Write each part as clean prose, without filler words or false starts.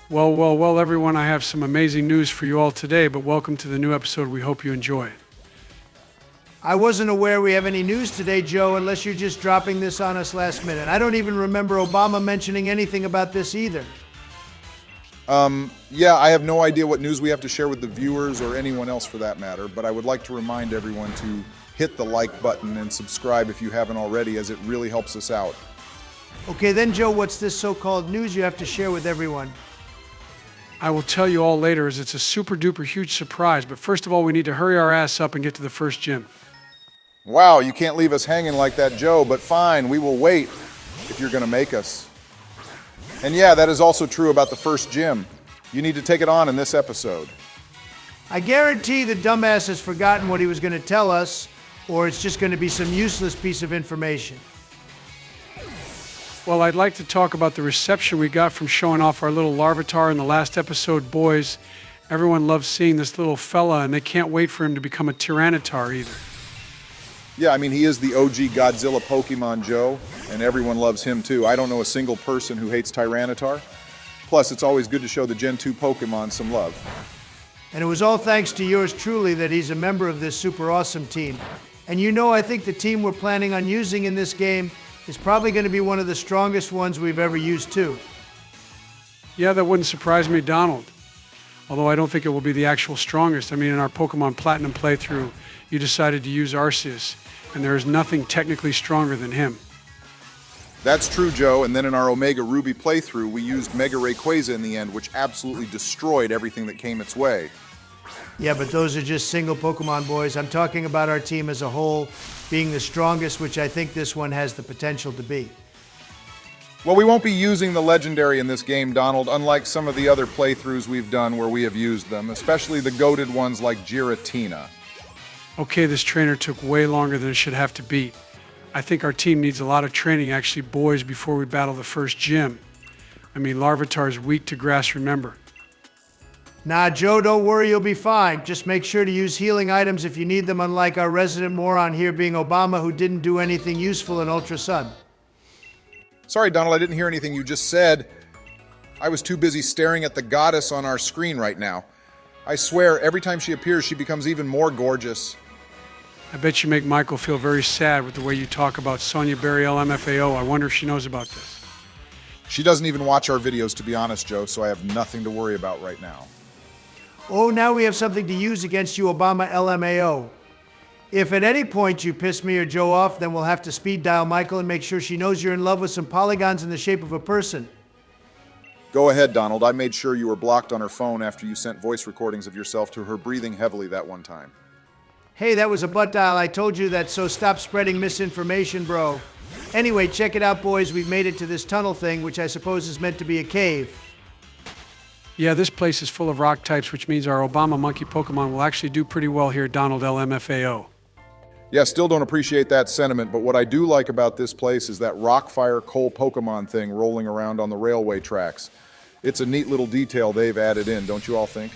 Well, everyone, I have some amazing news for you all today, but welcome to the new episode. We hope you enjoy it. I wasn't aware we have any news today, Joe, unless you're just dropping this on us last minute. I don't even remember Obama mentioning anything about this either. Yeah, I have no idea what news we have to share with the viewers or anyone else for that matter, but I would like to remind everyone to hit the like button and subscribe if you haven't already, as it really helps us out. Okay, then, Joe, what's this so-called news you have to share with everyone? I will tell you all later as it's a super duper huge surprise, but first of all, we need to hurry our ass up and get to the first gym. Wow, you can't leave us hanging like that, Joe, but fine, we will wait if you're going to make us. And yeah, that is also true about the first gym. You need to take it on in this episode. I guarantee the dumbass has forgotten what he was going to tell us, or it's just going to be some useless piece of information. Well, I'd like to talk about the reception we got from showing off our little Larvitar in the last episode, boys. Everyone loves seeing this little fella, and they can't wait for him to become a Tyranitar either. Yeah, I mean, he is the OG Godzilla Pokemon, Joe, and everyone loves him too. I don't know a single person who hates Tyranitar. Plus, it's always good to show the Gen 2 Pokemon some love. And it was all thanks to yours truly that he's a member of this super awesome team. And you know, I think the team we're planning on using in this game is probably going to be one of the strongest ones we've ever used too. Yeah, that wouldn't surprise me, Donald. Although I don't think it will be the actual strongest. I mean, in our Pokemon Platinum playthrough, you decided to use Arceus, and there is nothing technically stronger than him. That's true, Joe, and then in our Omega Ruby playthrough, we used Mega Rayquaza in the end, which absolutely destroyed everything that came its way. Yeah, but those are just single Pokemon, boys. I'm talking about our team as a whole being the strongest, which I think this one has the potential to be. Well, we won't be using the Legendary in this game, Donald, unlike some of the other playthroughs we've done where we have used them, especially the goated ones like Giratina. Okay, this trainer took way longer than it should have to beat. I think our team needs a lot of training, actually, boys, before we battle the first gym. I mean, Larvitar is weak to grass, remember. Nah, Joe, don't worry, you'll be fine. Just make sure to use healing items if you need them, unlike our resident moron here being Obama, who didn't do anything useful in Ultra Sun. Sorry, Donald, I didn't hear anything you just said. I was too busy staring at the goddess on our screen right now. I swear, every time she appears, she becomes even more gorgeous. I bet you make Michael feel very sad with the way you talk about Sonia Berry LMFAO. I wonder if she knows about this. She doesn't even watch our videos, to be honest, Joe, so I have nothing to worry about right now. Oh, now we have something to use against you, Obama LMAO. If at any point you piss me or Joe off, then we'll have to speed dial Michael and make sure she knows you're in love with some polygons in the shape of a person. Go ahead, Donald. I made sure you were blocked on her phone after you sent voice recordings of yourself to her breathing heavily that one time. Hey, that was a butt dial. I told you that, so stop spreading misinformation, bro. Anyway, check it out, boys. We've made it to this tunnel thing, which I suppose is meant to be a cave. Yeah, this place is full of rock types, which means our Obama monkey Pokemon will actually do pretty well here, Donald LMFAO. Yeah, still don't appreciate that sentiment, but what I do like about this place is that Rockfire Coal Pokemon thing rolling around on the railway tracks. It's a neat little detail they've added in, don't you all think?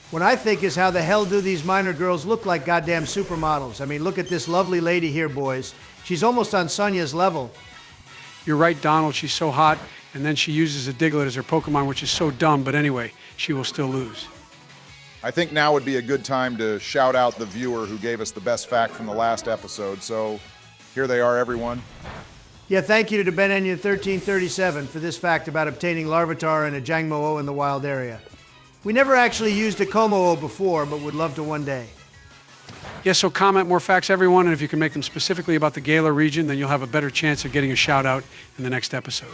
What I think is how the hell do these minor girls look like goddamn supermodels? I mean, look at this lovely lady here, boys. She's almost on Sonia's level. You're right, Donald. She's so hot, and then she uses a Diglett as her Pokemon, which is so dumb, but anyway, she will still lose. I think now would be a good time to shout out the viewer who gave us the best fact from the last episode, so here they are, everyone. Yeah, thank you to Ben Onion 1337 for this fact about obtaining Larvitar and a Jangmo-O in the wild area. We never actually used a Como-O before, but would love to one day. Yeah, so comment more facts, everyone, and if you can make them specifically about the Galar region, then you'll have a better chance of getting a shout-out in the next episode.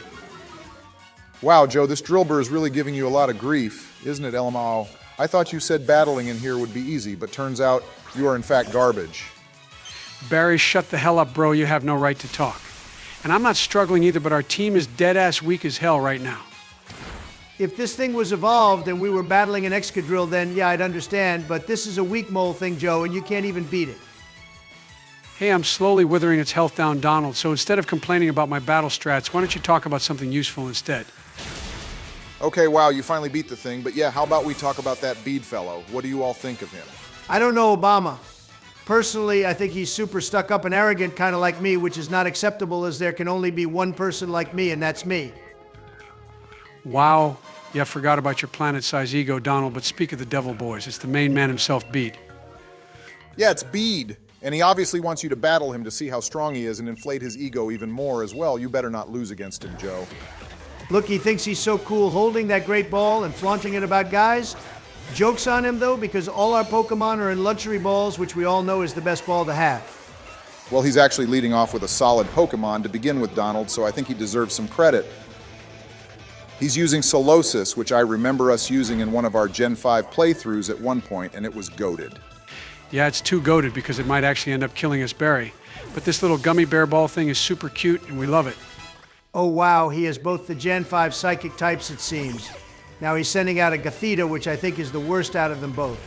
Wow, Joe, this Drillbur is really giving you a lot of grief, isn't it, LMAO? I thought you said battling in here would be easy, but turns out you are in fact garbage. Barry, shut the hell up, bro. You have no right to talk. And I'm not struggling either, but our team is dead-ass weak as hell right now. If this thing was evolved and we were battling an Excadrill, then yeah, I'd understand, but this is a weak mole thing, Joe, and you can't even beat it. Hey, I'm slowly withering its health down, Donald, so instead of complaining about my battle strats, why don't you talk about something useful instead? Okay, wow, you finally beat the thing, but yeah, how about we talk about that Bede fellow? What do you all think of him? I don't know Obama. Personally, I think he's super stuck up and arrogant, kind of like me, which is not acceptable as there can only be one person like me, and that's me. Wow, Yeah, I forgot about your planet-sized ego, Donald, but speak of the devil boys. It's the main man himself, Bede. Yeah, it's Bede. And he obviously wants you to battle him to see how strong he is and inflate his ego even more as well. You better not lose against him, Joe. Look, he thinks he's so cool holding that great ball and flaunting it about guys. Joke's on him, though, because all our Pokemon are in luxury balls, which we all know is the best ball to have. Well, he's actually leading off with a solid Pokemon to begin with, Donald, so I think he deserves some credit. He's using Solosis, which I remember us using in one of our Gen 5 playthroughs at one point, and it was goated. Yeah, it's too goated because it might actually end up killing us, Barry. But this little gummy bear ball thing is super cute, and we love it. Oh, wow, he has both the Gen 5 psychic types, it seems. Now he's sending out a Gothita, which I think is the worst out of them both.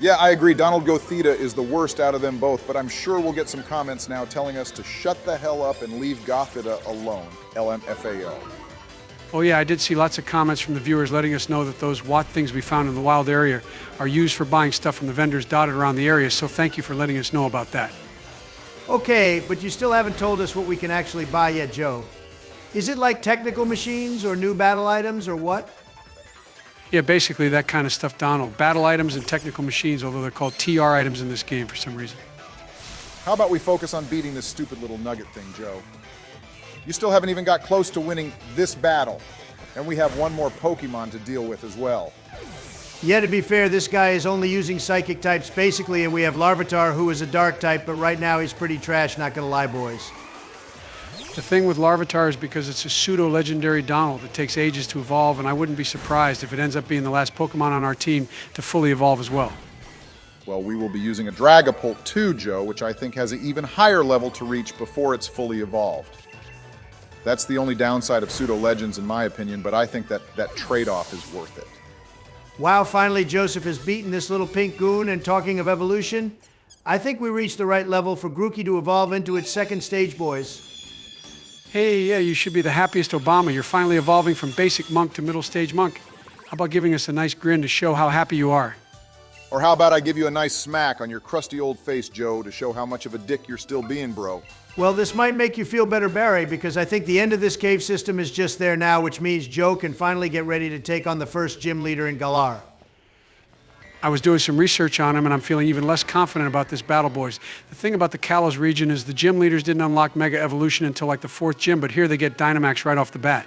Yeah, I agree. Donald Gothita is the worst out of them both, but I'm sure we'll get some comments now telling us to shut the hell up and leave Gothita alone. LMFAO. Oh yeah, I did see lots of comments from the viewers letting us know that those Watt things we found in the wild area are used for buying stuff from the vendors dotted around the area, so thank you for letting us know about that. Okay, but you still haven't told us what we can actually buy yet, Joe. Is it like technical machines or new battle items or what? Yeah, basically that kind of stuff, Donald. Battle items and technical machines, although they're called TR items in this game for some reason. How about we focus on beating this stupid little nugget thing, Joe? You still haven't even got close to winning this battle, and we have one more Pokemon to deal with as well. Yeah, to be fair, this guy is only using psychic types basically, and we have Larvitar, who is a dark type, but right now he's pretty trash, not gonna lie, boys. The thing with Larvitar is because it's a pseudo-legendary Donald. It takes ages to evolve, and I wouldn't be surprised if it ends up being the last Pokemon on our team to fully evolve as well. Well, we will be using a Dragapult too, Joe, which I think has an even higher level to reach before it's fully evolved. That's the only downside of pseudo-legends in my opinion, but I think that trade-off is worth it. Wow, finally Joseph has beaten this little pink goon, and talking of evolution, I think we reached the right level for Grookey to evolve into its second stage, boys. Hey, yeah, you should be the happiest Obama. You're finally evolving from basic monk to middle stage monk. How about giving us a nice grin to show how happy you are? Or how about I give you a nice smack on your crusty old face, Joe, to show how much of a dick you're still being, bro. Well, this might make you feel better, Barry, because I think the end of this cave system is just there now, which means Joe can finally get ready to take on the first gym leader in Galar. I was doing some research on him, and I'm feeling even less confident about this battle, boys. The thing about the Galar region is the gym leaders didn't unlock Mega Evolution until like the 4th gym, but here they get Dynamax right off the bat.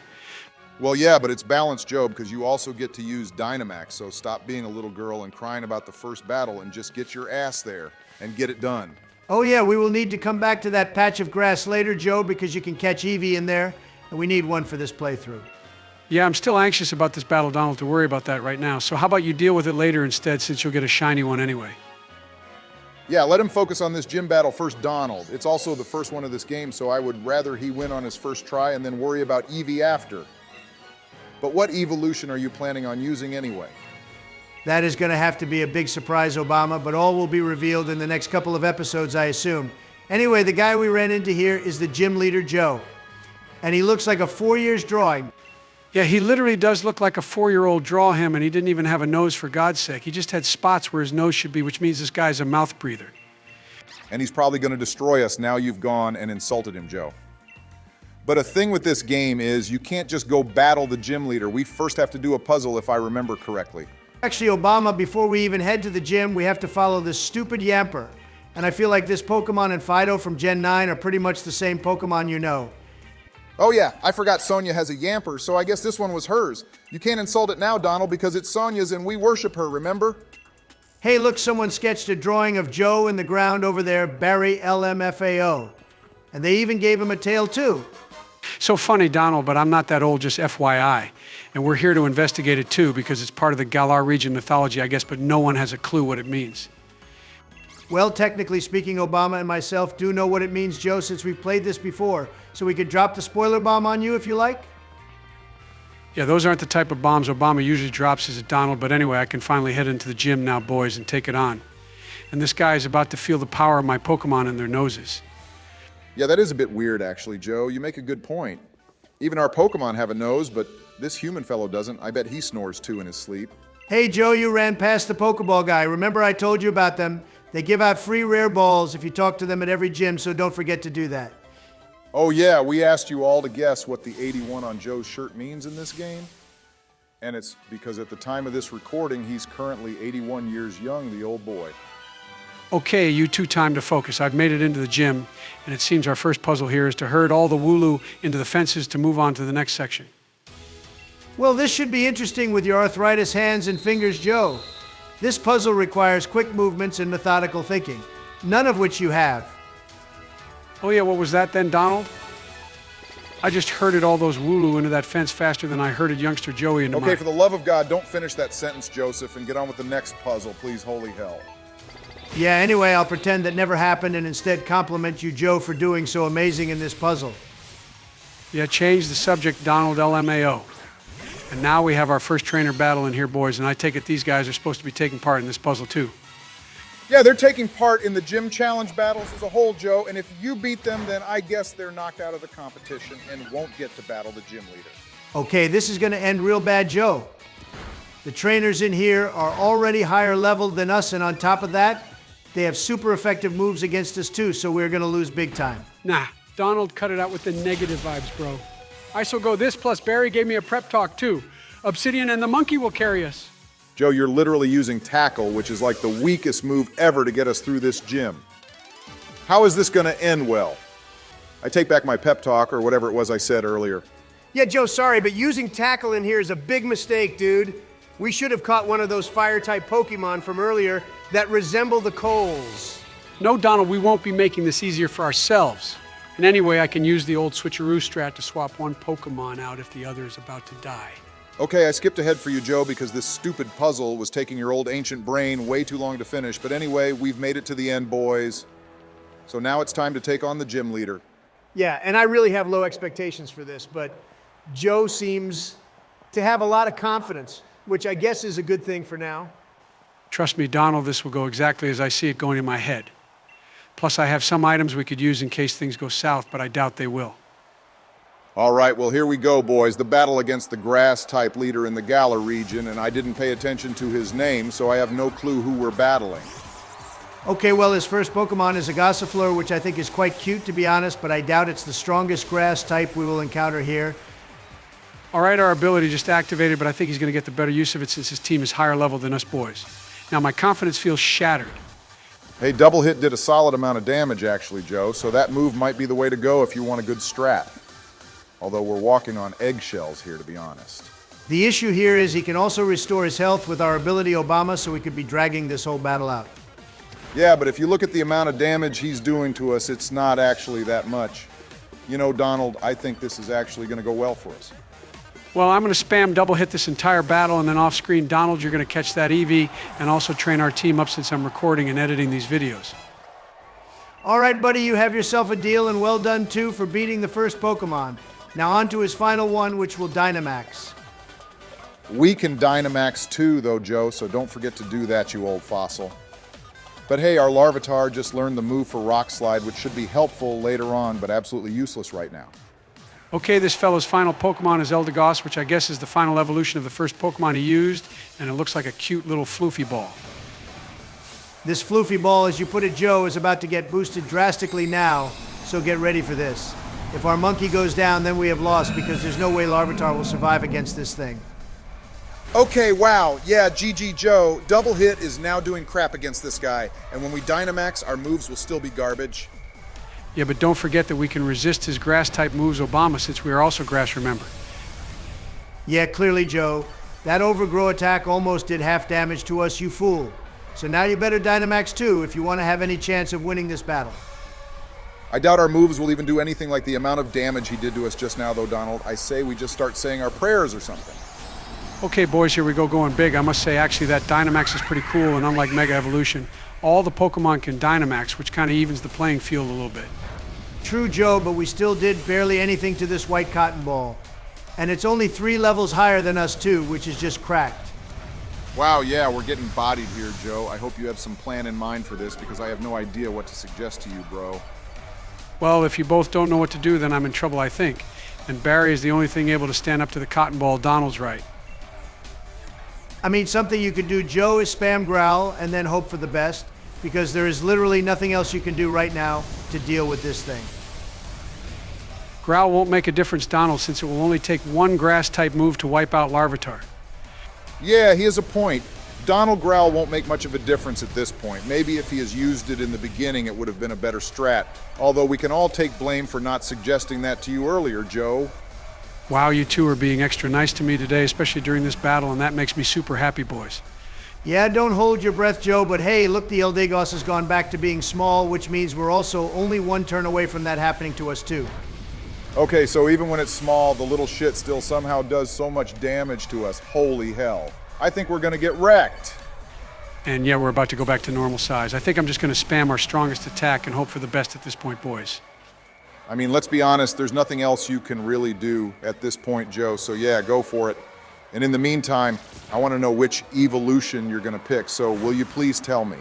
Well, yeah, but it's balanced, Joe, because you also get to use Dynamax, so stop being a little girl and crying about the first battle and just get your ass there and get it done. Oh yeah, we will need to come back to that patch of grass later, Joe, because you can catch Eevee in there, and we need one for this playthrough. Yeah, I'm still anxious about this battle, Donald, to worry about that right now. So how about you deal with it later instead, since you'll get a shiny one anyway? Yeah, let him focus on this gym battle first, Donald. It's also the first one of this game, so I would rather he win on his first try and then worry about Eevee after. But what evolution are you planning on using anyway? That is going to have to be a big surprise, Obama, but all will be revealed in the next couple of episodes, I assume. Anyway, the guy we ran into here is the gym leader, Joe. And he looks like a 4 years drawing. Yeah, he literally does look like a 4-year-old draw him, and he didn't even have a nose, for God's sake. He just had spots where his nose should be, which means this guy's a mouth breather. And he's probably going to destroy us now you've gone and insulted him, Joe. But a thing with this game is you can't just go battle the gym leader. We first have to do a puzzle, if I remember correctly. Actually, Obama, before we even head to the gym, we have to follow this stupid Yamper. And I feel like this Pokemon and Fido from Gen 9 are pretty much the same Pokemon you know. Oh yeah, I forgot Sonya has a Yamper, so I guess this one was hers. You can't insult it now, Donald, because it's Sonya's and we worship her, remember? Hey, look, someone sketched a drawing of Joe in the ground over there, Barry LMFAO. And they even gave him a tail, too. So funny, Donald, but I'm not that old, just FYI. And we're here to investigate it too, because it's part of the Galar Region mythology, I guess, but no one has a clue what it means. Well, technically speaking, Obama and myself do know what it means, Joe, since we've played this before. So we could drop the spoiler bomb on you if you like. Yeah, those aren't the type of bombs Obama usually drops, is it, Donald? But anyway, I can finally head into the gym now, boys, and take it on. And this guy is about to feel the power of my Pokemon in their noses. Yeah, that is a bit weird, actually, Joe. You make a good point. Even our Pokemon have a nose, but this human fellow doesn't. I bet he snores too in his sleep. Hey, Joe, you ran past the Pokeball guy. Remember I told you about them? They give out free rare balls if you talk to them at every gym, so don't forget to do that. Oh yeah, we asked you all to guess what the 81 on Joe's shirt means in this game. And it's because at the time of this recording, he's currently 81 years young, the old boy. Okay, you two, time to focus. I've made it into the gym, and it seems our first puzzle here is to herd all the Wulu into the fences to move on to the next section. Well, this should be interesting with your arthritis hands and fingers, Joe. This puzzle requires quick movements and methodical thinking, none of which you have. Oh yeah, what was that then, Donald? I just herded all those Wulu into that fence faster than I herded youngster Joey into mine. Okay, for the love of God, don't finish that sentence, Joseph, and get on with the next puzzle, please, holy hell. Yeah, anyway, I'll pretend that never happened and instead compliment you, Joe, for doing so amazing in this puzzle. Yeah, change the subject, Donald LMAO. And now we have our first trainer battle in here, boys, and I take it these guys are supposed to be taking part in this puzzle too. Yeah, they're taking part in the gym challenge battles as a whole, Joe, and if you beat them, then I guess they're knocked out of the competition and won't get to battle the gym leader. Okay, this is going to end real bad, Joe. The trainers in here are already higher level than us, and on top of that, they have super effective moves against us too, so we're going to lose big time. Nah, Donald, cut it out with the negative vibes, bro. I shall go this, plus Barry gave me a prep talk too. Obsidian and the monkey will carry us. Joe, you're literally using tackle, which is like the weakest move ever to get us through this gym. How is this going to end well? I take back my pep talk, or whatever it was I said earlier. Yeah, Joe, sorry, but using tackle in here is a big mistake, dude. We should have caught one of those fire-type Pokémon from earlier that resemble the Coals. No, Donald, we won't be making this easier for ourselves. And anyway, I can use the old switcheroo strat to swap one Pokemon out if the other is about to die. Okay, I skipped ahead for you, Joe, because this stupid puzzle was taking your old ancient brain way too long to finish. But anyway, we've made it to the end, boys. So now it's time to take on the gym leader. Yeah, and I really have low expectations for this, but Joe seems to have a lot of confidence, which I guess is a good thing for now. Trust me, Donald, this will go exactly as I see it going in my head. Plus, I have some items we could use in case things go south, but I doubt they will. All right, well, here we go, boys. The battle against the grass-type leader in the Galar region, and I didn't pay attention to his name, so I have no clue who we're battling. Okay, well, his first Pokemon is a Gossifleur, which I think is quite cute, to be honest, but I doubt it's the strongest grass type we will encounter here. All right, our ability just activated, but I think he's going to get the better use of it since his team is higher level than us boys. Now, my confidence feels shattered. Hey, Double Hit did a solid amount of damage, actually, Joe, so that move might be the way to go if you want a good strat. Although we're walking on eggshells here, to be honest. The issue here is he can also restore his health with our ability Obama, so we could be dragging this whole battle out. Yeah, but if you look at the amount of damage he's doing to us, it's not actually that much. You know, Donald, I think this is actually going to go well for us. Well, I'm going to spam double hit this entire battle, and then off screen, Donald, you're going to catch that EV and also train our team up since I'm recording and editing these videos. All right, buddy, you have yourself a deal, and well done, too, for beating the first Pokemon. Now on to his final one, which will Dynamax. We can Dynamax too, though, Joe, so don't forget to do that, you old fossil. But hey, our Larvitar just learned the move for Rock Slide, which should be helpful later on, but absolutely useless right now. Okay, this fellow's final Pokemon is Eldegoss, which I guess is the final evolution of the first Pokemon he used, and it looks like a cute little floofy ball. This floofy ball, as you put it, Joe, is about to get boosted drastically now, so get ready for this. If our monkey goes down, then we have lost, because there's no way Larvitar will survive against this thing. Okay, wow, yeah, GG Joe, Double Hit is now doing crap against this guy, and when we Dynamax, our moves will still be garbage. Yeah, but don't forget that we can resist his grass-type moves Obama, since we are also grass, remember. Yeah, clearly, Joe. That overgrow attack almost did half damage to us, you fool. So now you better Dynamax too if you want to have any chance of winning this battle. I doubt our moves will even do anything like the amount of damage he did to us just now, though, Donald. I say we just start saying our prayers or something. Okay, boys, here we go going big. I must say, actually, that Dynamax is pretty cool, and unlike Mega Evolution, all the Pokemon can Dynamax, which kind of evens the playing field a little bit. True, Joe, but we still did barely anything to this white cotton ball. And it's only 3 levels higher than us, too, which is just cracked. Wow, yeah, we're getting bodied here, Joe. I hope you have some plan in mind for this, because I have no idea what to suggest to you, bro. Well, if you both don't know what to do, then I'm in trouble, I think. And Barry is the only thing able to stand up to the cotton ball. Donald's right. I mean, something you could do, Joe, is spam growl and then hope for the best, because there is literally nothing else you can do right now to deal with this thing. Growl won't make a difference, Donald, since it will only take one grass-type move to wipe out Larvitar. Yeah, he has a point. Donald Growl won't make much of a difference at this point. Maybe if he has used it in the beginning, it would have been a better strat. Although we can all take blame for not suggesting that to you earlier, Joe. Wow, you two are being extra nice to me today, especially during this battle, and that makes me super happy, boys. Yeah, don't hold your breath, Joe, but hey, look, the Eldegoss has gone back to being small, which means we're also only one turn away from that happening to us, too. Okay, so even when it's small, the little shit still somehow does so much damage to us. Holy hell. I think we're gonna get wrecked. And yeah, we're about to go back to normal size. I think I'm just going to spam our strongest attack and hope for the best at this point, boys. I mean, let's be honest, there's nothing else you can really do at this point, Joe, so yeah, go for it. And in the meantime, I want to know which evolution you're going to pick, so will you please tell me?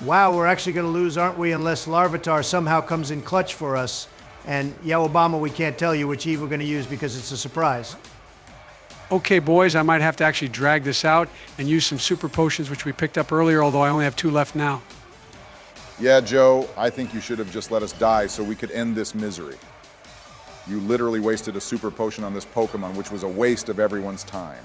Wow, we're actually going to lose, aren't we, unless Larvitar somehow comes in clutch for us. And yeah, Obama, we can't tell you which Eve we're going to use because it's a surprise. Okay, boys, I might have to actually drag this out and use some super potions, which we picked up earlier, although I only have 2 left now. Yeah, Joe, I think you should have just let us die so we could end this misery. You literally wasted a super potion on this Pokemon, which was a waste of everyone's time.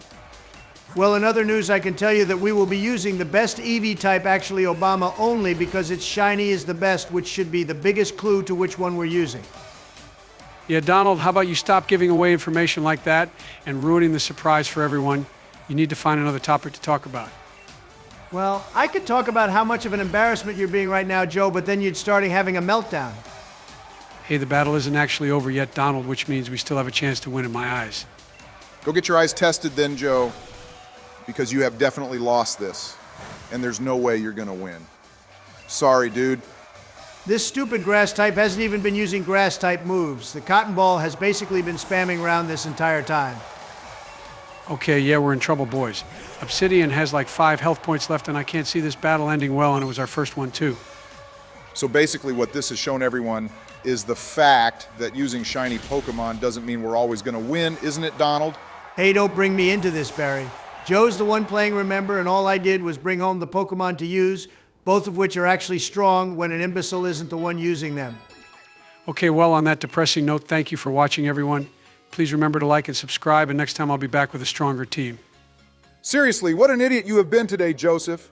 Well, in other news, I can tell you that we will be using the best Eevee type, actually Obama, only because its shiny is the best, which should be the biggest clue to which one we're using. Yeah, Donald, how about you stop giving away information like that and ruining the surprise for everyone? You need to find another topic to talk about. Well, I could talk about how much of an embarrassment you're being right now, Joe, but then you'd start having a meltdown. Hey, the battle isn't actually over yet, Donald, which means we still have a chance to win in my eyes. Go get your eyes tested then, Joe, because you have definitely lost this, and there's no way you're gonna win. Sorry, dude. This stupid grass type hasn't even been using grass type moves. The cotton ball has basically been spamming around this entire time. Okay, yeah, we're in trouble, boys. Obsidian has like 5 health points left, and I can't see this battle ending well, and it was our first one, too. So basically what this has shown everyone is the fact that using shiny Pokemon doesn't mean we're always gonna win, isn't it, Donald? Hey, don't bring me into this, Barry. Joe's the one playing, remember, and all I did was bring home the Pokemon to use, both of which are actually strong when an imbecile isn't the one using them. Okay, well, on that depressing note, thank you for watching, everyone. Please remember to like and subscribe, and next time I'll be back with a stronger team. Seriously, what an idiot you have been today, Joseph.